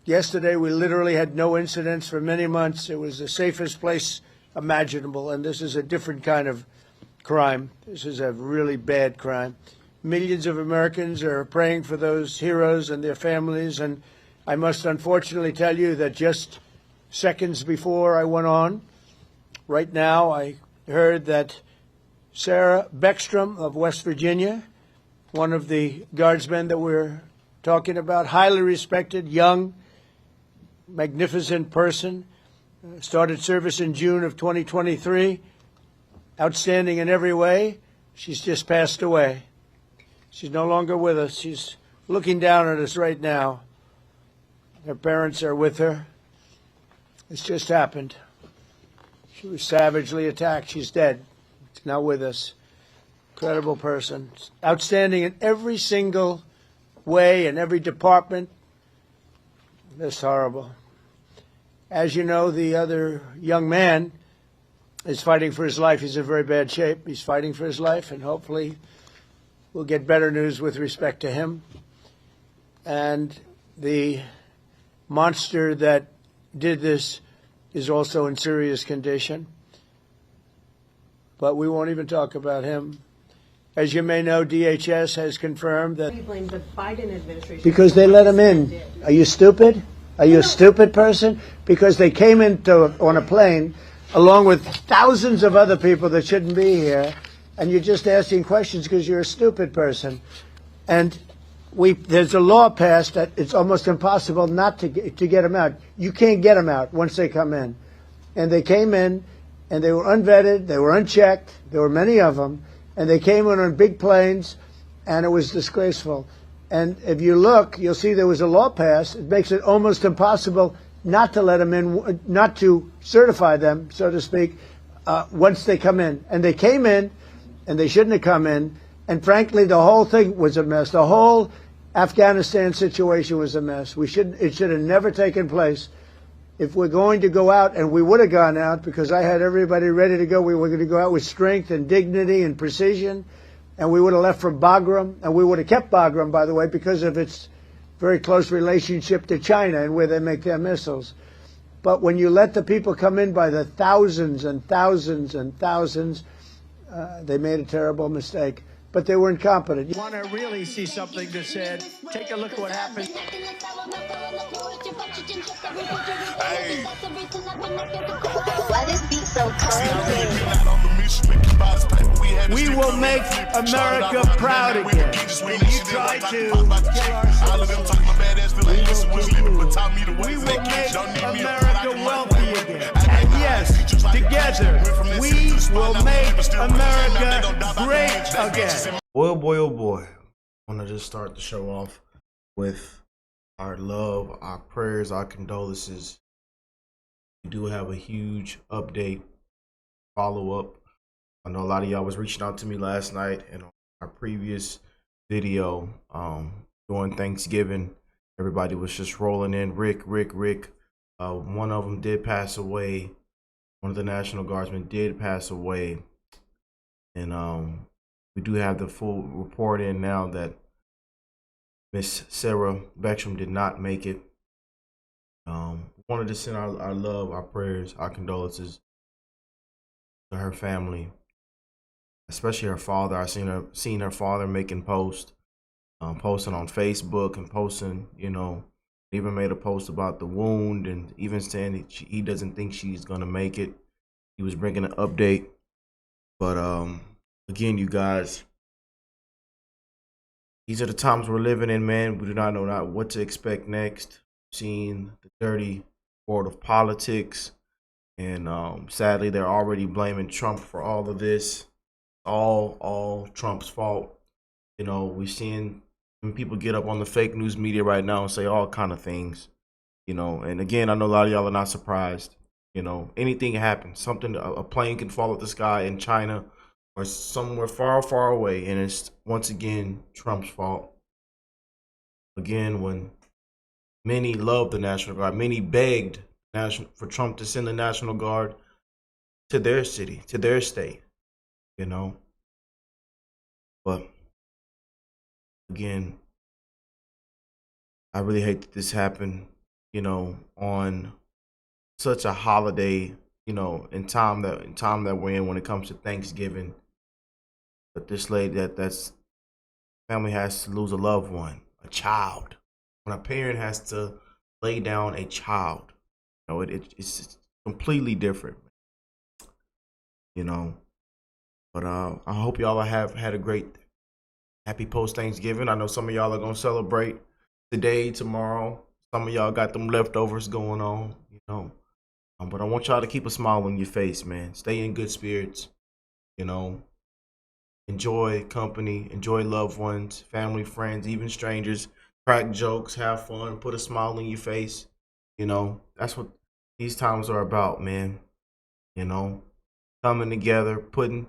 Yesterday, we literally had no incidents for many months. It was the safest place imaginable, and this is a different kind of crime. This is a really bad crime. Millions of Americans are praying for those heroes and their families, and I must unfortunately tell you that just seconds before I went on, right now, I heard that Sarah Beckstrom of West Virginia, one of the guardsmen that we're talking about, highly respected, young, magnificent person, started service in June of 2023, outstanding in every way. She's just passed away. She's no longer with us. She's looking down at us right now. Her parents are with her. It's just happened. She was savagely attacked. She's dead. She's not with us. Incredible person. Outstanding in every single way, in every department. That's horrible. As you know, the other young man is fighting for his life. He's in very bad shape. He's fighting for his life, and hopefully we'll get better news with respect to him. And the monster that did this is also in serious condition. But we won't even talk about him. As you may know, DHS has confirmed that... You blame the Biden administration because they let him in. Are you stupid? Are you a stupid person? Because they came on a plane along with thousands of other people that shouldn't be here, and you're just asking questions because you're a stupid person. And there's a law passed that it's almost impossible not to get them out. You can't get them out once they come in. And they came in, and they were unvetted, they were unchecked, there were many of them, and they came in on big planes, and it was disgraceful. And if you look, you'll see there was a law passed. It makes it almost impossible not to let them in, not to certify them, so to speak, once they come in. And they came in, and they shouldn't have come in. And frankly, the whole thing was a mess. The whole Afghanistan situation was a mess. It should have never taken place. If we're going to go out, and we would have gone out because I had everybody ready to go, we were going to go out with strength and dignity and precision, and we would have left from Bagram, and we would have kept Bagram, by the way, because of its very close relationship to China and where they make their missiles. But when you let the people come in by the thousands and thousands and thousands, they made a terrible mistake. But they were incompetent. You want to really see something that said, take a look at what happened. Hey. Why this beat so cold? We will make America proud again. When you try to kill our we will make America wealthy again. And yes, together, we will make America great again. Boy, oh boy, oh boy. I want to just start the show off with our love, our prayers, our condolences. We do have a huge update, follow-up. I know a lot of y'all was reaching out to me last night and on our previous video during Thanksgiving. Everybody was just rolling in. Rick. One of them did pass away. One of the National Guardsmen did pass away. And we do have the full report in now that Miss Sarah Beckstrom did not make it. Wanted to send our love, our prayers, our condolences to her family, especially her father. I seen her father making posts, posting on Facebook and posting, even made a post about the wound and even saying that he doesn't think she's gonna make it. He was bringing an update, but again, you guys, these are the times we're living in, man. We do not know what to expect next. Seeing the dirty world of politics, and sadly, they're already blaming Trump for all of this. All Trump's fault. We're seeing people get up on the fake news media right now and say all kind of things. And again, I know a lot of y'all are not surprised. Anything can happen. A plane can fall out the sky in China or somewhere far, far away, and it's once again Trump's fault. Again, when many loved the National Guard, many begged for Trump to send the National Guard to their city, to their state, But again, I really hate that this happened. on such a holiday, in time that we're in when it comes to Thanksgiving. But this lady, that's family has to lose a loved one, a child. When a parent has to lay down a child, it's completely different, you know. But I hope y'all have had a great, happy post Thanksgiving. I know some of y'all are gonna celebrate today, tomorrow. Some of y'all got them leftovers going on, But I want y'all to keep a smile on your face, man. Stay in good spirits, Enjoy company, enjoy loved ones, family, friends, even strangers. Crack jokes, have fun, put a smile on your face. That's what these times are about, man. You know, Coming together, putting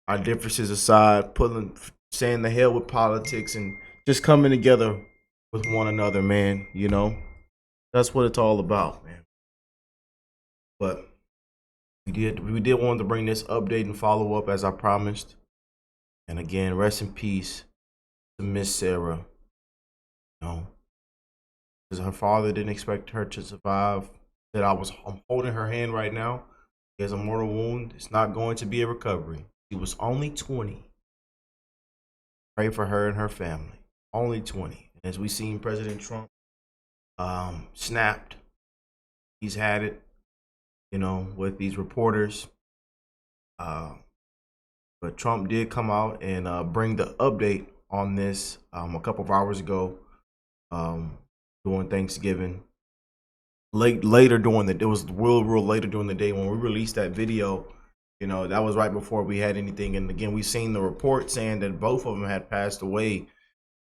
our differences aside, saying the hell with politics, and just coming together with one another, man. That's what it's all about, man. But we did want to bring this update and follow up as I promised. And again, rest in peace to Miss Sarah. Because her father didn't expect her to survive. I'm holding her hand right now. She has a mortal wound. It's not going to be a recovery. She was only 20. Pray for her and her family. Only 20. And as we seen, President Trump snapped. He's had it, with these reporters. But Trump did come out and bring the update on this a couple of hours ago during Thanksgiving. Later during it was real later during the day when we released that video. That was right before we had anything. And again, we seen the report saying that both of them had passed away.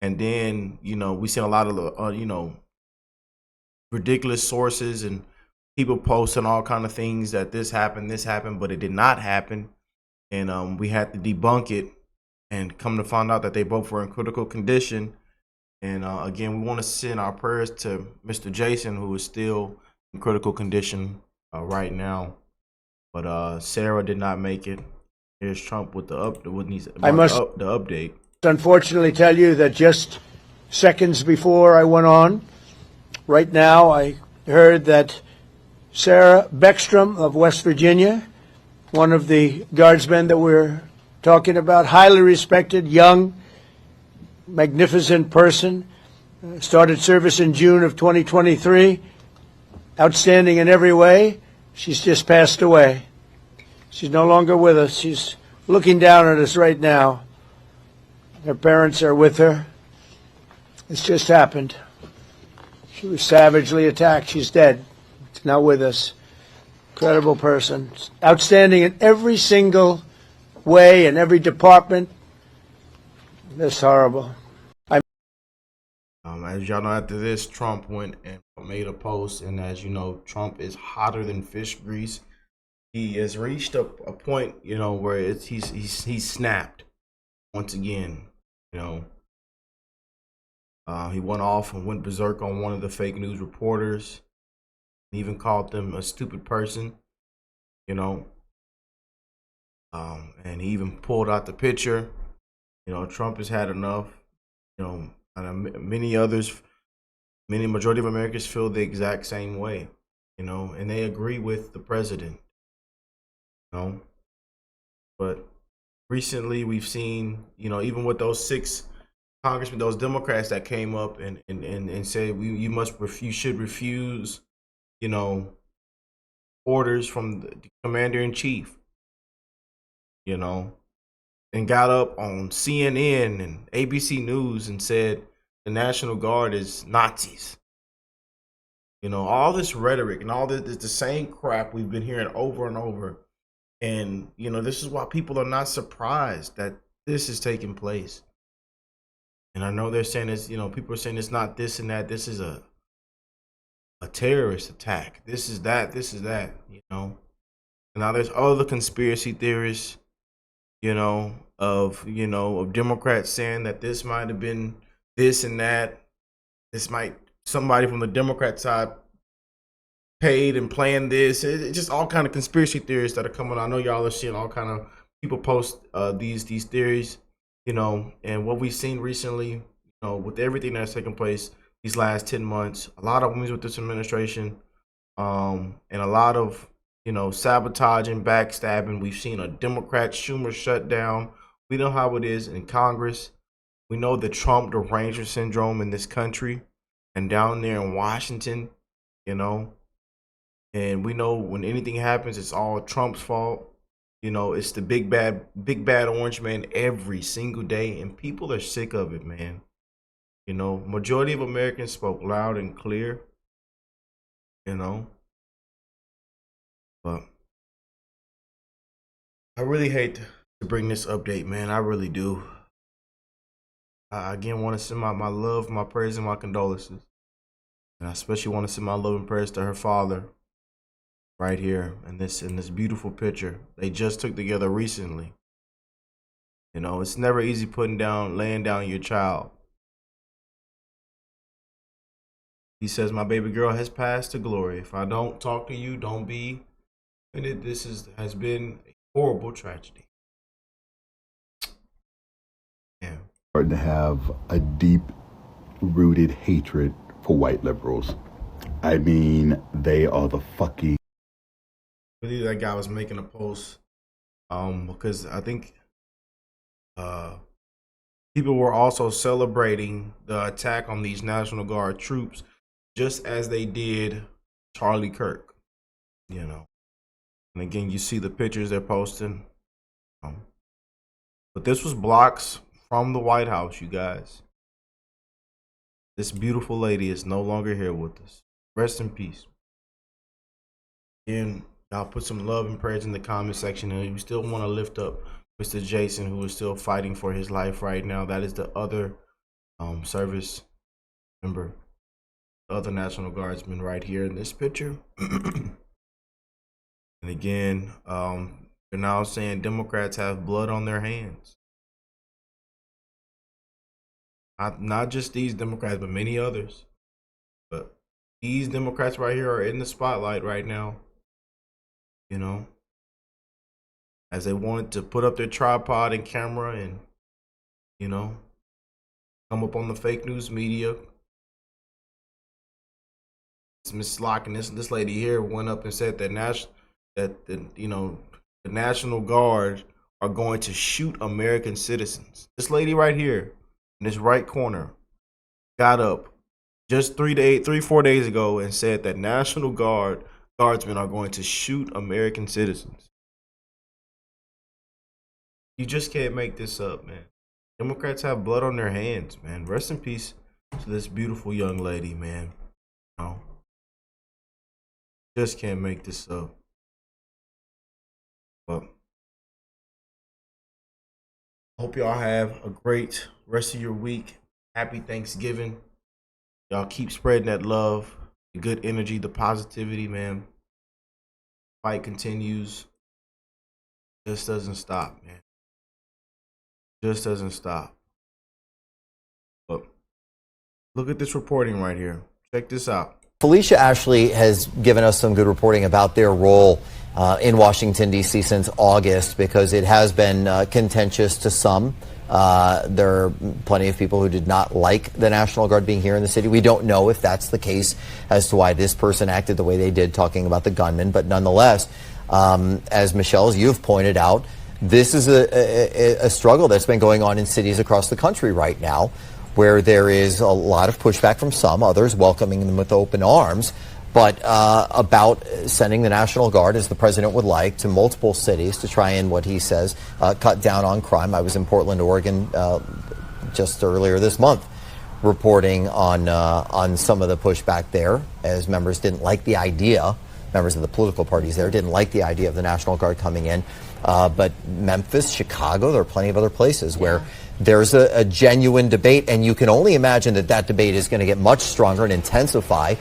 And then, we seen a lot of, ridiculous sources and people posting all kind of things that this happened, but it did not happen. And we had to debunk it and come to find out that they both were in critical condition. And again, we want to send our prayers to Mr. Jason, who is still in critical condition right now. But Sarah did not make it. Here's Trump with the update. Unfortunately tell you that just seconds before I went on, right now, I heard that Sarah Beckstrom of West Virginia, one of the guardsmen that we're talking about, highly respected, young, magnificent person, started service in June of 2023, outstanding in every way. She's just passed away. She's no longer with us. She's looking down at us right now. Her parents are with her. It's just happened. She was savagely attacked. She's dead. She's not with us. Incredible person. Outstanding in every single way, in every department. That's horrible. As y'all know, after this, Trump went and made a post. And as you know, Trump is hotter than fish grease. He has reached a point, where he's snapped once again. He went off and went berserk on one of the fake news reporters. He even called them a stupid person, and he even pulled out the picture. Trump has had enough. And many majority of Americans feel the exact same way, and they agree with the president, But recently we've seen, even with those 6 congressmen, those Democrats that came up and said you should refuse, orders from the commander in chief, and got up on CNN and ABC News and said the National Guard is Nazis. All this rhetoric and all this the same crap we've been hearing over and over. And, this is why people are not surprised that this is taking place. And I know they're saying it's, people are saying it's not this and that. This is a terrorist attack. This is that. And now there's other conspiracy theorists, of Democrats saying that this might have been this and that. Somebody from the Democrat side paid and planned this. It's just all kind of conspiracy theories that are coming. I know y'all are seeing all kind of people post these theories, and what we've seen recently, with everything that's taking place, these last 10 months. A lot of wins with this administration, and a lot of, sabotaging, backstabbing. We've seen a Democrat Schumer shut down. We know how it is in Congress. We know the Trump derangement syndrome in this country and down there in Washington, and we know when anything happens, it's all Trump's fault. It's the big bad orange man every single day, and people are sick of it, man. Majority of Americans spoke loud and clear, but I really hate to bring this update, man. I really do. I again want to send my love, my prayers, and my condolences. And I especially want to send my love and prayers to her father right here in this beautiful picture they just took together recently. It's never easy laying down your child. He says, my baby girl has passed to glory. If I don't talk to you, don't be. And has been a horrible tragedy. Yeah. To have a deep-rooted hatred for white liberals. I mean, they are the fucking. I believe that guy was making a post, because I think people were also celebrating the attack on these National Guard troops, just as they did Charlie Kirk. And again, you see the pictures they're posting. But this was blocks from the White House, you guys. This beautiful lady is no longer here with us. Rest in peace. And y'all put some love and prayers in the comment section, and we still want to lift up Mr. Jason, who is still fighting for his life right now. That is the other service member, the other National Guardsman right here in this picture. And again, they're now saying Democrats have blood on their hands. Not just these Democrats, but many others. But these Democrats right here are in the spotlight right now. As they wanted to put up their tripod and camera and, come up on the fake news media. Miss Locke and this lady here went up and said that the National Guard are going to shoot American citizens. This lady right here in this right corner got up just 4 days ago and said that National Guardsmen are going to shoot American citizens. You just can't make this up, man. Democrats have blood on their hands, man. Rest in peace to this beautiful young lady, man. Just can't make this up. But hope y'all have a great rest of your week. Happy Thanksgiving. Y'all keep spreading that love, the good energy, the positivity, man. Fight continues. Just doesn't stop, man. Just doesn't stop. But look at this reporting right here. Check this out. Felicia Ashley has given us some good reporting about their role in Washington, D.C. since August, because it has been contentious to some. There are plenty of people who did not like the National Guard being here in the city. We don't know if that's the case as to why this person acted the way they did, talking about the gunman. But nonetheless, as Michelle, as you've pointed out, this is a struggle that's been going on in cities across the country right now, where there is a lot of pushback from some, others welcoming them with open arms, but about sending the National Guard, as the president would like, to multiple cities to try and, what he says, cut down on crime. I was in Portland, Oregon just earlier this month reporting on some of the pushback there, as members didn't like the idea, members of the political parties there didn't like the idea of the National Guard coming in. But Memphis, Chicago, there are plenty of other places where there's a genuine debate, and you can only imagine that debate is going to get much stronger and intensify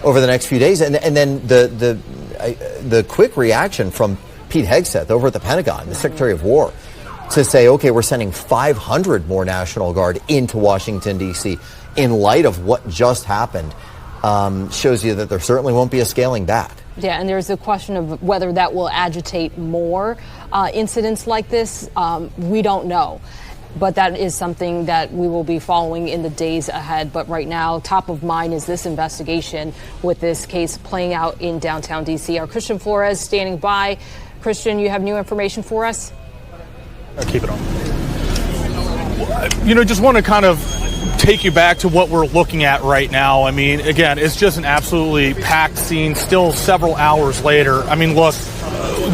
over the next few days. And then the quick reaction from Pete Hegseth over at the Pentagon, the Secretary of War, to say, okay, we're sending 500 more National Guard into Washington, D.C. in light of what just happened, shows you that there certainly won't be a scaling back. Yeah, and there's a question of whether that will agitate more incidents like this. We don't know. but that is something that we will be following in the days ahead. But right now, top of mind is this investigation with this case playing out in downtown D.C. Our Christian Flores standing by. Christian, you have new information for us? Keep it on. Just want to kind of take you back to what we're looking at right now. I mean, again, it's just an absolutely packed scene still several hours later. I mean, look,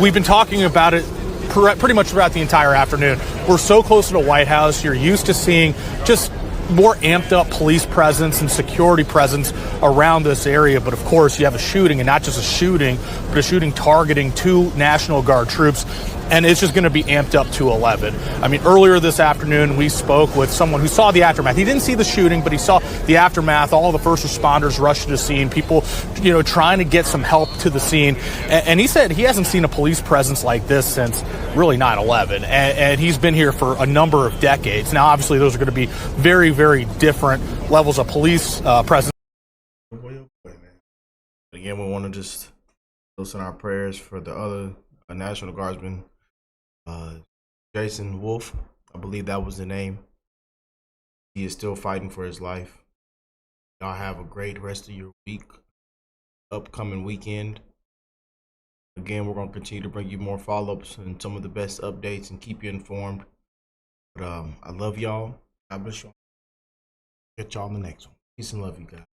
we've been talking about it pretty much throughout the entire afternoon. We're so close to the White House. You're used to seeing just more amped up police presence and security presence around this area. But of course, you have a shooting, and not just a shooting, but a shooting targeting 2 National Guard troops. And it's just going to be amped up to 11. I mean, earlier this afternoon, we spoke with someone who saw the aftermath. He didn't see the shooting, but he saw the aftermath. All the first responders rushed to the scene, people, trying to get some help to the scene. And he said he hasn't seen a police presence like this since really 9/11. And he's been here for a number of decades. Now, obviously, those are going to be very, very different levels of police presence. Again, we want to just listen our prayers for the other National Guardsman, Jason Wolf, I believe that was the name. He is still fighting for his life. Y'all have a great rest of your week, upcoming weekend. Again, we're going to continue to bring you more follow-ups and some of the best updates and keep you informed. But I love y'all. God bless y'all. Catch y'all on the next one. Peace and love, you guys.